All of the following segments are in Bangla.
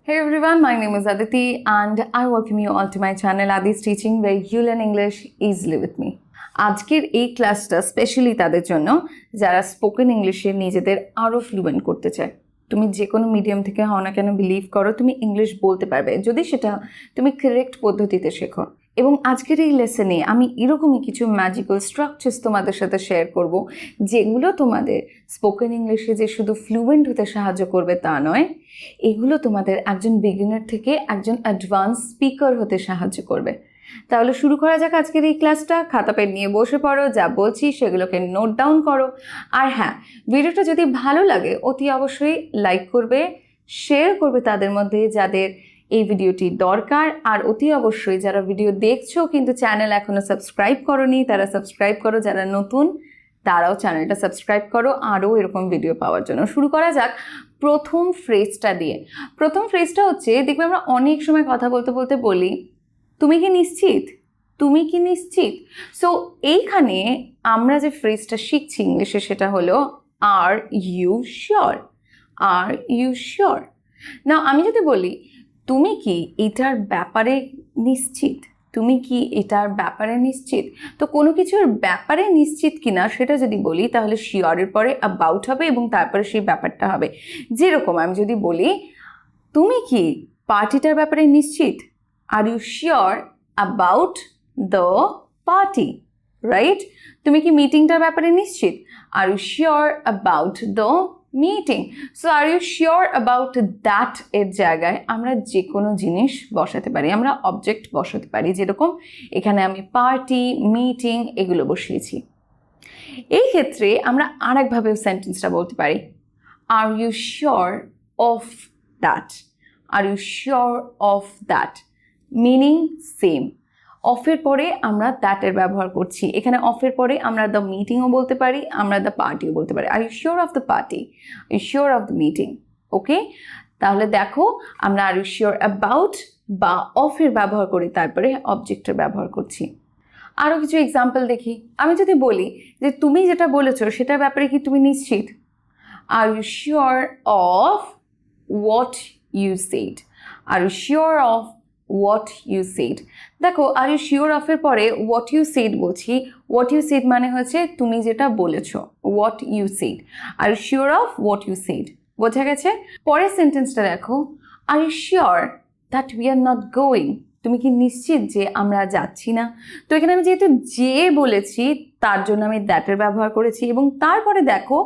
Hey everyone, my name is Aditi and I welcome you all to my channel Adi's Teaching where you learn English easily with me. আজকের এই ক্লাসটা স্পেশালি তাদের জন্য যারা স্পোকেন ইংলিশে নিজেদের আরও ফ্লুয়েন্ট করতে চায়। তুমি যে কোনো মিডিয়াম থেকে হও না কেন বিলিভ করো তুমি ইংলিশ বলতে পারবে যদি সেটা তুমি কারেক্ট পদ্ধতিতে শেখো। এবং আজকের এই লেসনে আমি এরকমই কিছু ম্যাজিক্যাল স্ট্রাকচার্স তোমাদের সাথে শেয়ার করব যেগুলো তোমাদের স্পোকেন ইংলিশে যে শুধু ফ্লুয়েন্ট হতে সাহায্য করবে তা নয়, এগুলো তোমাদের একজন বিগিনার থেকে একজন অ্যাডভান্স স্পিকার হতে সাহায্য করবে। তাহলে শুরু করা যাক আজকের এই ক্লাসটা। খাতা পেন নিয়ে বসে পড়ো, যা বলছি সেগুলোকে নোট ডাউন করো। আর হ্যাঁ, ভিডিওটা যদি ভালো লাগে অতি অবশ্যই লাইক করবে, শেয়ার করবে তাদের মধ্যে যাদের এই ভিডিওটি দরকার। আর অতি অবশ্যই যারা ভিডিও দেখছো কিন্তু চ্যানেল এখনও সাবস্ক্রাইব করোনি তারা সাবস্ক্রাইব করো, যারা নতুন তারাও চ্যানেলটা সাবস্ক্রাইব করো আরও এরকম ভিডিও পাওয়ার জন্য। শুরু করা যাক প্রথম ফ্রেজটা দিয়ে। প্রথম ফ্রেজটা হচ্ছে, দেখবে আমরা অনেক সময় কথা বলতে বলতে বলি তুমি কি নিশ্চিত, তুমি কি নিশ্চিত। সো এইখানে আমরা যে ফ্রেজটা শিখছি ইংলিশে সেটা হলো are you sure, are you sure. না আমি যদি বলি তুমি কি এটার ব্যাপারে নিশ্চিত, তুমি কি এটার ব্যাপারে নিশ্চিত, তো কোনো কিছুর ব্যাপারে নিশ্চিত কিনা সেটা যদি বলি তাহলে শিওরের পরে অ্যাবাউট হবে এবং তারপরে সেই ব্যাপারটা হবে। যেরকম আমি যদি বলি তুমি কি পার্টিটার ব্যাপারে নিশ্চিত, are you sure about the party, right. তুমি কি মিটিংটার ব্যাপারে নিশ্চিত, are you sure about the meeting. So are you sure about that এর জায়গায় আমরা যে কোনো জিনিস বসাতে পারি, আমরা অবজেক্ট বসাতে পারি। যেরকম এখানে আমি পার্টি, মিটিং এগুলো বসিয়েছি। এই ক্ষেত্রে আমরা আরেকভাবে সেন্টেন্সটা বলতে পারি, are you sure of that, are you sure of that, meaning same. অফের পরে আমরা দ্যাটের ব্যবহার করছি। এখানে অফের পরে আমরা দ্য মিটিংও বলতে পারি, আমরা দ্য পার্টিও বলতে পারি। Are you sure of the party, you sure of the meeting. Okay, তাহলে দেখো আমরা আর ইউ শিওর অ্যাবাউট বা অফের ব্যবহার করি, তারপরে অবজেক্টের ব্যবহার করছি। আরও কিছু এক্সাম্পল দেখি। আমি যদি বলি যে তুমি যেটা বলেছো সেটার ব্যাপারে কি তুমি নিশ্চিত, are you sure of what you said, are you sure of what you said. দেখো আর ইউ শিওর অফের পরে হোয়াট ইউ সেড বলছি। হোয়াট ইউ সেড মানে হচ্ছে তুমি যেটা বলেছো, what you said. Are you sure of what you said, বোঝা গেছে। পরের সেন্টেন্সটা দেখো, are you sure that we are not going, তুমি কি নিশ্চিত যে আমরা যাচ্ছি না। তো এখানে আমি যেহেতু যে বলেছি তার জন্য আমি দ্যাটের ব্যবহার করেছি এবং তারপরে দেখো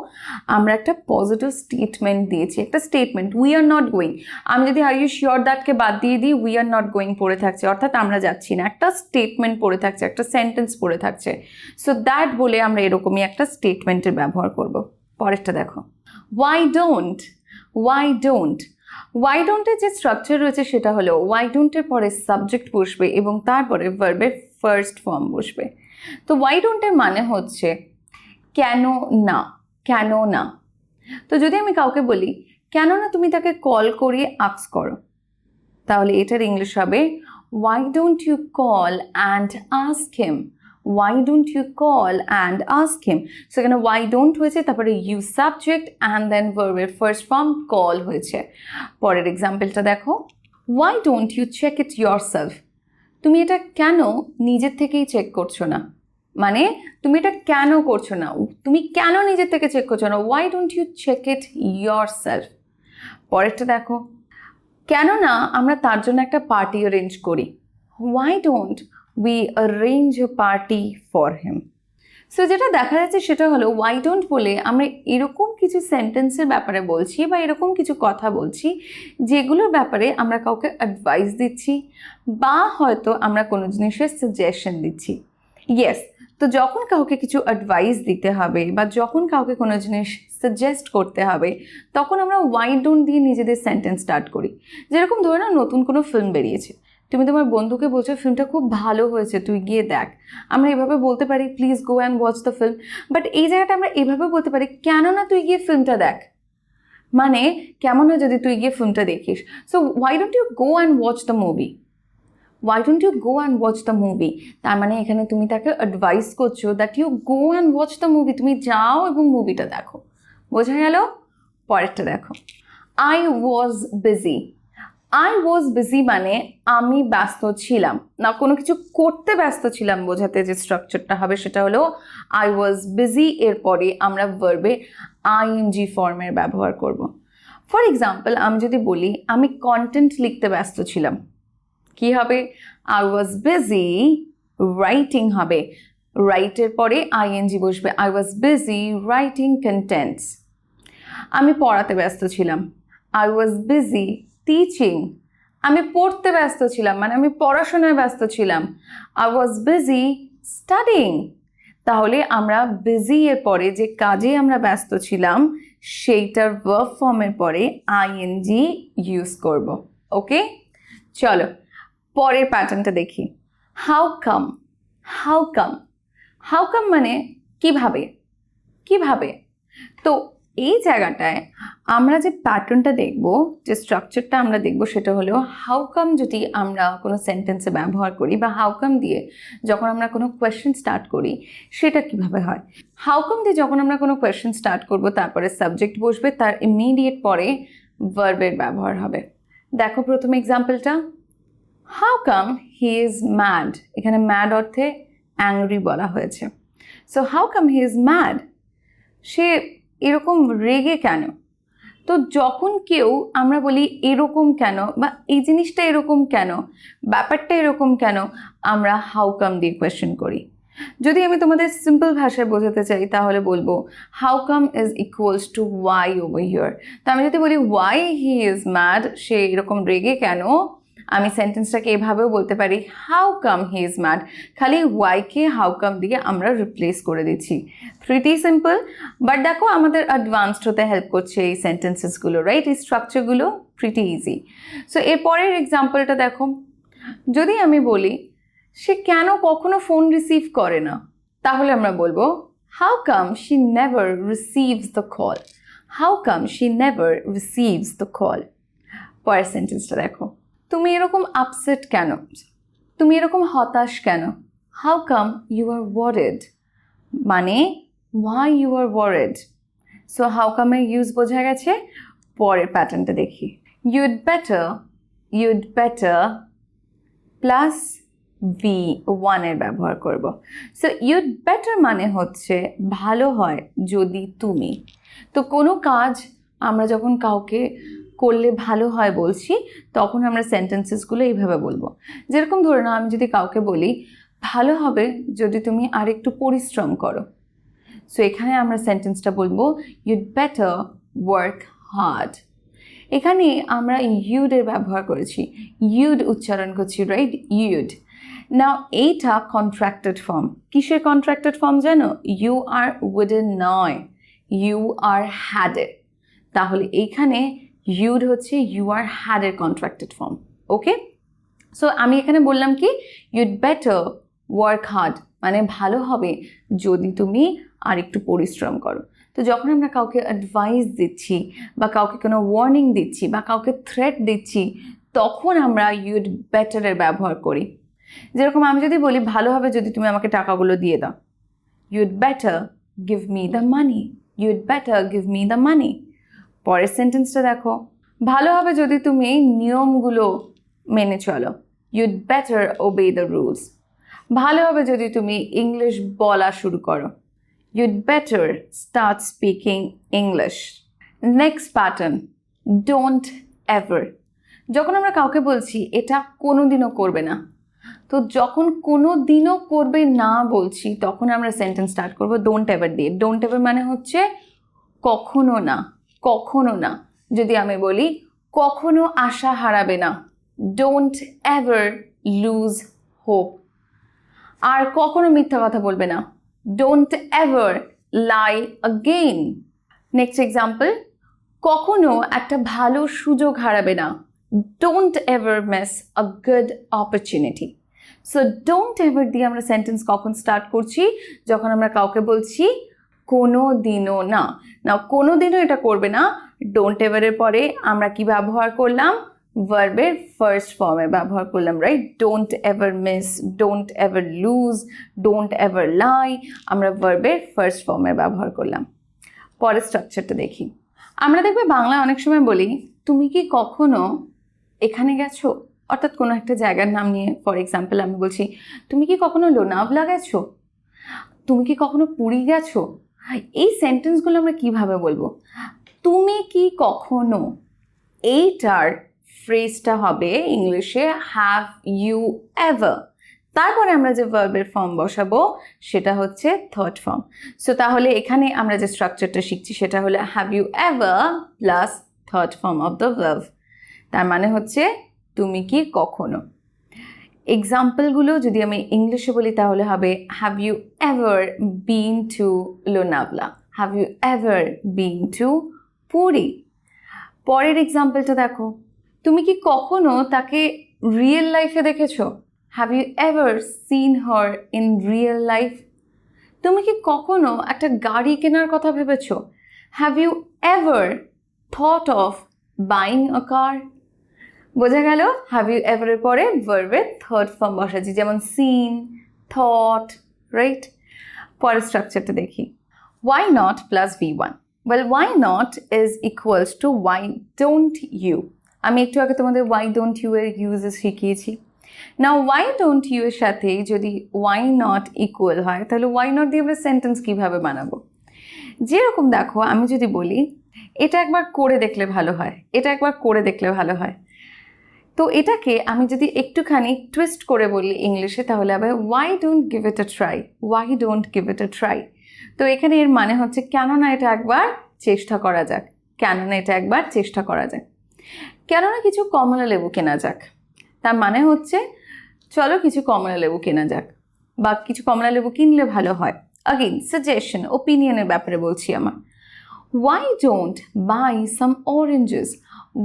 আমরা একটা পজিটিভ স্টেটমেন্ট দিয়েছি, একটা statement we are not going. আমি যদি আর ইউ শিওর দ্যাটকে বাদ দিয়ে দিই উই আর নট গোয়িং পড়ে থাকছে, অর্থাৎ আমরা যাচ্ছি না, একটা স্টেটমেন্ট পড়ে থাকছে, একটা সেন্টেন্স পড়ে থাকছে। সো দ্যাট বলে আমরা এরকমই একটা স্টেটমেন্টের ব্যবহার করব। পরেরটা দেখো, why don't, why don't. Why ডোন্টের যে স্ট্রাকচার রয়েছে সেটা হলো ওয়াই ডোন্টের পরে সাবজেক্ট বসবে এবং তারপরে ভার্বের ফার্স্ট ফর্ম বসবে। তো ওয়াই ডোন্টের মানে হচ্ছে কেন না, কেন না। তো যদি আমি কাউকে বলি কেন না তুমি তাকে কল করিয়ে আস্ক করো, তাহলে এটার ইংলিশ হবে why don't you call and ask him, why don't you call and ask him। So এখানে why don't হয়েছে, তারপরে ইউ সাবজেক্ট অ্যান্ড দেন ভার্বের ফার্স্ট ফর্ম কল হয়েছে। পরের এক্সাম্পলটা দেখো, why don't you check it yourself। তুমি এটা কেন নিজের থেকেই চেক করছো না, মানে তুমি এটা কেন করছো না, তুমি কেন নিজের থেকে চেক করছো না, why don't you check it yourself। পরেরটা দেখো, কেন না আমরা তার জন্য একটা পার্টি অ্যারেঞ্জ করি, why don't we arrange a party for him। So যেটা দেখা যাচ্ছে সেটা হলো ওয়াই ডোন্ট বলে আমরা এরকম কিছু সেন্টেন্সের ব্যাপারে বলছি বা এরকম কিছু কথা বলছি যেগুলোর ব্যাপারে আমরা কাউকে অ্যাডভাইস দিচ্ছি বা হয়তো আমরা কোনো জিনিসের সাজেশন দিচ্ছি। ইয়েস, তো যখন কাউকে কিছু অ্যাডভাইস দিতে হবে বা যখন কাউকে কোনো জিনিস সাজেস্ট করতে হবে তখন আমরা ওয়াই ডোন্ট দিয়ে নিজেদের সেন্টেন্স স্টার্ট করি। যেরকম ধরে নাও নতুন কোনো ফিল্ম বেরিয়েছে, তুমি তোমার বন্ধুকে বলছো ফিল্মটা খুব ভালো হয়েছে তুই গিয়ে দেখ। আমরা এভাবে বলতে পারি please go and watch the film, but এই জায়গাটা আমরা এভাবে বলতে পারি কেন না তুই গিয়ে ফিল্মটা দেখ, মানে কেমন হয় যদি তুই গিয়ে ফিল্মটা দেখিস। So why don't you go and watch the movie, why don't you go and watch the movie. তার মানে এখানে তুমি তাকে অ্যাডভাইস করছো that you go and watch the movie, তুমি যাও এবং মুভিটা দেখো। বোঝা গেল। পরেরটা দেখো, I was busy, I was busy মানে আমি ব্যস্ত ছিলাম না, কোনো কিছু করতে ব্যস্ত ছিলাম বোঝাতে যে স্ট্রাকচারটা হবে সেটা হলো আই ওয়াজ বিজি, এরপরে আমরা ভার্বে আইএনজি ফর্মের ব্যবহার করব। ফর এক্সাম্পল, আমি যদি বলি আমি কন্টেন্ট লিখতে ব্যস্ত ছিলাম, কি হবে? আই ওয়াজ বিজি রাইটিং হবে, রাইটের পরে আইএনজি বসবে, I was busy writing contents. আমি পড়াতে ব্যস্ত ছিলাম, আই ওয়াজ বিজি টিচিং। আমি পড়তে ব্যস্ত ছিলাম মানে আমি পড়াশোনায় ব্যস্ত ছিলাম, আই ওয়াজ বিজি স্টাডিং। তাহলে আমরা বিজি এর পরে যে কাজে আমরা ব্যস্ত ছিলাম সেইটার ভার্ব ফর্মের পরে আইএনজি ইউজ করব। ওকে, চলো পরের প্যাটার্নটা দেখি। How come, how come, how come মানে কিভাবে, কিভাবে। তো এই জায়গাটায় আমরা যে প্যাটার্নটা দেখব, যে স্ট্রাকচারটা আমরা দেখব সেটা হলো হাউ কাম যদি আমরা কোনো সেন্টেন্সে ব্যবহার করি বা হাউ কাম দিয়ে যখন আমরা কোনো কোয়েশ্চেন স্টার্ট করি সেটা কিভাবে হয়। হাউ কাম দিয়ে যখন আমরা কোনো কোয়েশ্চেন স্টার্ট করব তারপরে সাবজেক্ট বসবে, তার ইমিডিয়েট পরে ভার্বের ব্যবহার হবে। দেখো প্রথম এক্সাম্পলটা, how come he is mad. এখানে ম্যাড অর্থে অ্যাংরি বলা হয়েছে। So how come he is mad, সে এরকম রেগে কেন। তো যখন কেউ আমরা বলি এরকম কেন বা এই জিনিসটা এরকম কেন, ব্যাপারটা এরকম কেন, আমরা হাউ কাম দিয়ে কোয়েশ্চেন করি। যদি আমি তোমাদের সিম্পল ভাষায় বোঝাতে চাই তাহলে বলবো how come is equals to why over here. তো আমি যদি বলি ওয়াই হি ইজ ম্যাড, সে এরকম রেগে কেন, আমি সেন্টেন্সটাকে এভাবেও বলতে পারি how come he is mad, খালি ওয়াইকে হাউ কাম দিয়ে আমরা রিপ্লেস করে দিচ্ছি। প্রিটি সিম্পল, বাট দেখো আমাদের অ্যাডভান্সড হতে হেল্প করছে এই সেন্টেন্সেসগুলো, রাইট? এই স্ট্রাকচারগুলো প্রিটি ইজি। সো এরপরের এক্সাম্পলটা দেখো, যদি আমি বলি সে কেন কখনো ফোন রিসিভ করে না, তাহলে আমরা বলবো how come she never receives the call, how come she never receives the call. পরের সেন্টেন্সটা দেখো, তুমি এরকম আপসেট কেন, তুমি এরকম হতাশ কেন, how come you are worried, মানে why you are worried. So how কামের ইউজ বোঝা গেছে। পরের প্যাটার্নটা দেখি, ইউড বেটার প্লাস ভি ওয়ানের ব্যবহার করব। সো ইউড বেটার মানে হচ্ছে ভালো হয় যদি তুমি। তো কোনো কাজ আমরা যখন কাউকে করলে ভালো হয় বলছি তখন আমরা সেন্টেন্সেসগুলো এইভাবে বলবো। যেরকম ধরে নাও আমি যদি কাউকে বলি ভালো হবে যদি তুমি আরেকটু পরিশ্রম করো, সো এখানে আমরা সেন্টেন্সটা বলবো ইউড বেটার ওয়ার্ক হার্ড। এখানে আমরা ইউডের ব্যবহার করেছি, ইউড উচ্চারণ করছি, রাইট? ইউড। নাও এইটা কন্ট্রাক্টেড ফর্ম। কিসের কন্ট্রাক্টেড ফর্ম জানো? ইউ আর উডের নয়, ইউ আর হ্যাডের। তাহলে এইখানে ইউড হচ্ছে ইউ আর হ্যাডের কন্ট্রাক্টেড ফর্ম। ওকে, সো আমি এখানে বললাম কি ইউড বেটার ওয়ার্ক হার্ড মানে ভালো হবে যদি তুমি আর একটু পরিশ্রম করো। তো যখন আমরা কাউকে অ্যাডভাইস দিচ্ছি বা কাউকে কোনো ওয়ার্নিং দিচ্ছি বা কাউকে থ্রেট দিচ্ছি তখন আমরা ইউড বেটারের ব্যবহার করি। যেরকম আমি যদি বলি ভালো হবে যদি তুমি আমাকে টাকাগুলো দিয়ে দাও, you'd better give me the money, you'd better give me the money. পরের সেন্টেন্সটা দেখো, ভালো হবে যদি তুমি নিয়মগুলো মেনে চলো, ইউড বেটার ওবে দ্য রুলস। ভালো হবে যদি তুমি ইংলিশ বলা শুরু করো, you'd better start speaking English. Next pattern, don't ever. যখন আমরা কাউকে বলছি এটা কোনোদিনও করবে না, তো যখন কোনোদিনও করবে না বলছি তখন আমরা সেন্টেন্স স্টার্ট করব ডোন্ট এভার দিয়ে। ডোন্ট এভার মানে হচ্ছে কখনো না, কখনো না। যদি আমি বলি কখনো আশা হারাবে না, ডোন্ট এভার লুজ হোপ। আর কখনো মিথ্যা কথা বলবে না, don't ever lie again. Next example, কখনো একটা ভালো সুযোগ হারাবে না, don't ever miss a good opportunity. So don't ever দিয়ে আমরা সেন্টেন্স কখন স্টার্ট করছি? যখন আমরা কাউকে বলছি কোনো দিনও না। নাও কোনো দিনও এটা করবে না, don't ever এর পরে আমরা কি ব্যবহার করলাম? ভার্বের ফার্স্ট ফর্মে ব্যবহার করলাম, right? Don't ever miss, don't ever lose, don't ever lie, আমরা ভার্বের ফার্স্ট ফর্মে ব্যবহার করলাম। পরের স্ট্রাকচারটা দেখি, আমরা দেখবে বাংলায় অনেক সময় বলি তুমি কি কখনো এখানে গেছো, অর্থাৎ কোনো একটা জায়গার নাম নিয়ে, ফর এক্সাম্পল আমি বলছি তুমি কি কখনো লোনাভলা গেছো, তুমি কি কখনো পুরী গেছো। এই সেন্টেন্সগুলো আমরা কিভাবে বলবো? তুমি কি কখনো, এইটার ফ্রেজটা হবে ইংলিশে হ্যাভ ইউ এভার, তারপরে আমরা যে ভার্বের ফর্ম বসাবো সেটা হচ্ছে থার্ড ফর্ম। সো তাহলে এখানে আমরা যে স্ট্রাকচারটা শিখছি সেটা হলো have you ever plus third form of the verb. তার মানে হচ্ছে তুমি কি কখনো। এক্সাম্পলগুলো যদি আমি ইংলিশে বলি তাহলে হবে have you ever been to Lonavala, have you ever been to Puri. পরের এক্সাম্পলটা দেখো, তুমি কি কখনো তাকে রিয়েল লাইফে দেখেছো, have you ever seen her in real life. তুমি কি কখনো একটা গাড়ি কেনার কথা ভেবেছো, have you ever thought of buying a car. বোঝা গেল হ্যাভ ইউ এভারের পরে ভার্বের থার্ড ফর্ম বসাচ্ছি, যেমন সিন, থট, রাইট। পরের স্ট্রাকচারটা দেখি, why not plus v1. well, why not is equals to why don't you. আমি একটু আগে তোমাদের why don't you এর ইউজেস শিখিয়েছি। নাও why don't you এর সাথে যদি why not ইকুয়াল হয় তাহলে why not দিয়ে আমরা সেন্টেন্স কিভাবে বানাবো? যেরকম দেখো, আমি যদি বলি এটা একবার করে দেখলে ভালো হয়, এটা একবার করে দেখলে ভালো হয়, তো এটাকে আমি যদি একটুখানি টুইস্ট করে বলি ইংলিশে তাহলে হবে why don't give it a try, why don't give it a try. তো এখানে এর মানে হচ্ছে কেননা এটা একবার চেষ্টা করা যাক, কেননা এটা একবার চেষ্টা করা যাক। কেননা কিছু কমলা লেবু কেনা যাক, তার মানে হচ্ছে চলো কিছু কমলা লেবু কেনা যাক, বা কিছু কমলা লেবু কিনলে ভালো হয়। अगेन সাজেশন, ওপিনিয়নের ব্যাপারে বলছি আমার। why don't buy some oranges,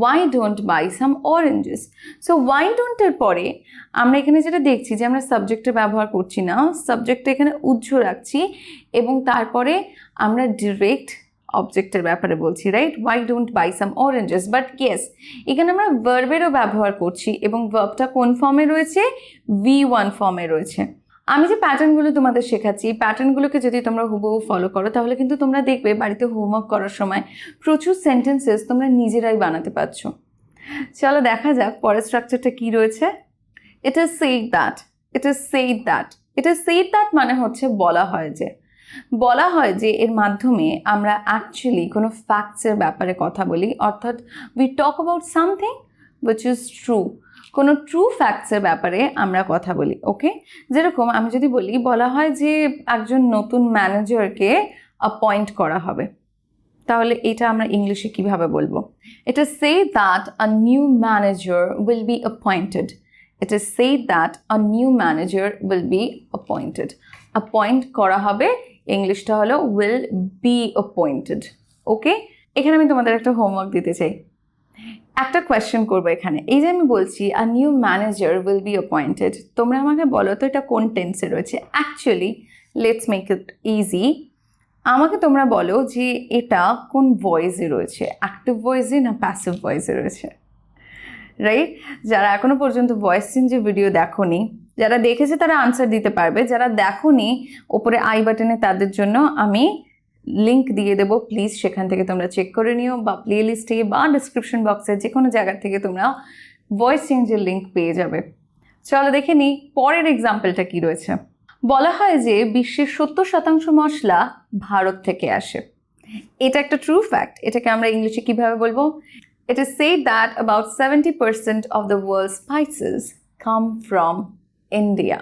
why don't buy some oranges. so why don't এর পরে আমরা এখানে যেটা দেখছি যে আমরা সাবজেক্টের ব্যবহার করছি না, সাবজেক্টটা এখানে উজ্জ্ব রাখছি এবং তারপরে আমরা ডিরেক্ট অবজেক্টের ব্যাপারে বলছি, right. why don't buy some oranges, but yes এখানে আমরা ভার্বেরও ব্যবহার করছি এবং ভার্বটা কোন ফর্মে রয়েছে, v1 ফর্মে রয়েছে। আমি যে প্যাটার্নগুলো তোমাদের শেখাচ্ছি এই প্যাটার্নগুলোকে যদি তোমরা হুবহু ফলো করো তাহলে কিন্তু তোমরা দেখবে বাড়িতে হোমওয়ার্ক করার সময় প্রচুর সেন্টেন্সেস তোমরা নিজেরাই বানাতে পারছো। চলো দেখা যাক পরের স্ট্রাকচারটা কি রয়েছে। It is said that, it is said that, it is said that মানে হচ্ছে বলা হয় যে, বলা হয় যে এর মাধ্যমে আমরা অ্যাকচুয়ালি কোনো ফ্যাক্টসের ব্যাপারে কথা বলি, অর্থাৎ we talk about something which is true, কোনো ট্রু ফ্যাক্টসের ব্যাপারে আমরা কথা বলি। ওকে, যেরকম আমি যদি বলি বলা হয় যে একজন নতুন ম্যানেজারকে অ্যাপয়েন্ট করা হবে, তাহলে এটা আমরা ইংলিশে কিভাবে বলবো? It is said that a new manager will be appointed, it is said that a new manager will be appointed. Appoint করা হবে ইংলিশটা হলো উইল বি অ্যাপয়েন্টেড। ওকে, এখানে আমি তোমাদের একটা হোমওয়ার্ক দিতে চাই, একটা কোয়েশ্চেন করবো এখানে। এই যে আমি বলছি a new manager will be appointed, তোমরা আমাকে বলো তো এটা কোন টেন্সে রয়েছে। Actually let's make it easy, আমাকে তোমরা বলো যে এটা কোন ভয়েসে রয়েছে, অ্যাক্টিভ ভয়েসে না প্যাসিভ ভয়েসে রয়েছে, রাইট। যারা এখনো পর্যন্ত ভয়েস চেঞ্জের ভিডিও দেখোনি, যারা দেখেছে তারা আনসার দিতে পারবে, যারা দেখোনি ওপরে আই বাটনে তাদের জন্য আমি লিঙ্ক দিয়ে দেবো, প্লিজ সেখান থেকে তোমরা চেক করে নিও, বা প্লে লিস্টে বা ডিসক্রিপশন বক্সে যে কোনো জায়গা থেকে তোমরা ভয়েস চেঞ্জের লিঙ্ক পেয়ে যাবে। চলো দেখে নিই পরের এক্সাম্পলটা কি রয়েছে। বলা হয় যে বিশ্বের 70% মশলা ভারত থেকে আসে, এটা একটা ট্রু ফ্যাক্ট। এটাকে আমরা ইংলিশে কিভাবে বলবো? It is said that about 70% of the world's spices come from India.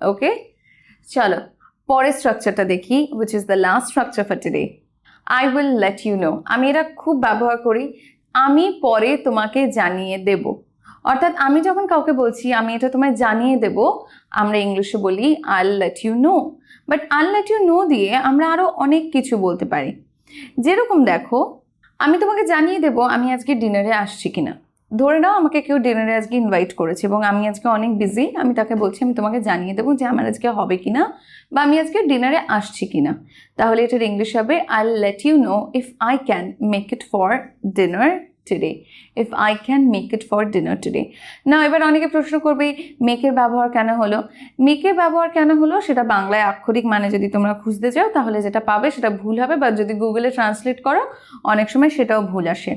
Okay? চলো পরের স্ট্রাকচারটা দেখি, which is the last structure for today. I will let you know. আমি এটা খুব ব্যবহার করি, আমি পরে তোমাকে জানিয়ে দেব। অর্থাৎ আমি যখন কাউকে বলছি আমি এটা তোমায় জানিয়ে দেব, আমরা ইংলিশে বলি I'll let you know. But I'll let you know দিয়ে আমরা আরও অনেক কিছু বলতে পারি। যেরকম দেখো, আমি তোমাকে জানিয়ে দেব আমি আজকে ডিনারে আসছি কিনা। ধরে নাও আমাকে কেউ ডিনারে আজকে ইনভাইট করেছে এবং আমি আজকে অনেক বিজি, আমি তাকে বলছি আমি তোমাকে জানিয়ে দেবো যে আমার আজকে হবে কিনা বা আমি আজকে ডিনারে আসছি কিনা। তাহলে এটার ইংলিশ হবে I'll let you know if I can make it for dinner today, if I can make it for dinner today. না, এবার অনেকে প্রশ্ন করবে মেকের ব্যবহার কেন হলো। মেকের ব্যবহার কেন হলো সেটা বাংলায় আক্ষরিক মানে যদি তোমরা খুঁজতে চাও তাহলে যেটা পাবে সেটা ভুল হবে, বা যদি গুগলে ট্রান্সলেট করো অনেক সময় সেটাও ভুল আসে।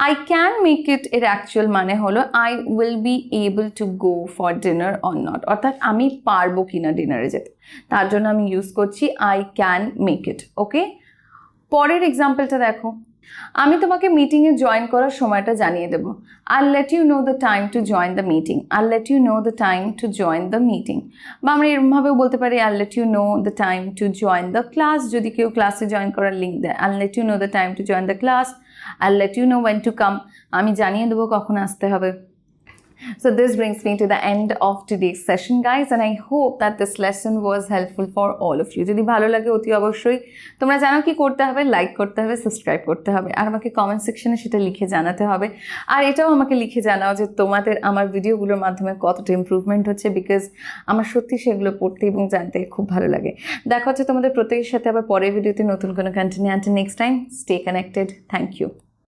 আই ক্যান মেক ইট এর অ্যাকচুয়াল মানে হলো I will be able to go for dinner or not, অর্থাৎ আমি পারবো কিনা ডিনারে যেতে, তার জন্য আমি ইউজ করছি আই ক্যান মেক ইট। ওকে, পরের এক্সাম্পলটা দেখো, আমি তোমাকে মিটিংয়ে জয়েন করার সময়টা জানিয়ে দেবো। I'll let you know the time to join the meeting. I'll let you know the time to join the meeting. বা আমরা এরকমভাবেও বলতে পারি I'll let you know the time to join the class, যদি কেউ ক্লাসে জয়েন করার লিঙ্ক দেয়। I'll let you know the time to join the class. I'll let you know when to come. আমি জানিয়ে দেবো কখন আসতে হবে। So this brings me to the end of today's session, guys, and I hope that this lesson was helpful for all of you. যদি ভালো লাগে অতি অবশ্যই তোমরা জানো কি করতে হবে, লাইক করতে হবে, সাবস্ক্রাইব করতে হবে, আর আমাকে কমেন্ট সেকশনে সেটা লিখে জানাতে হবে। আর এটাও আমাকে লিখে জানাও যে তোমাদের আমার ভিডিওগুলোর মাধ্যমে কতটা ইমপ্রুভমেন্ট হচ্ছে, বিকজ আমার সত্যি সেগুলো পড়তে এবং জানতে খুব ভালো লাগে। দেখা হচ্ছে তোমাদের প্রত্যেকের সাথে আবার পরের ভিডিওতে নতুন কোনো content. Until next time, stay connected. Thank you.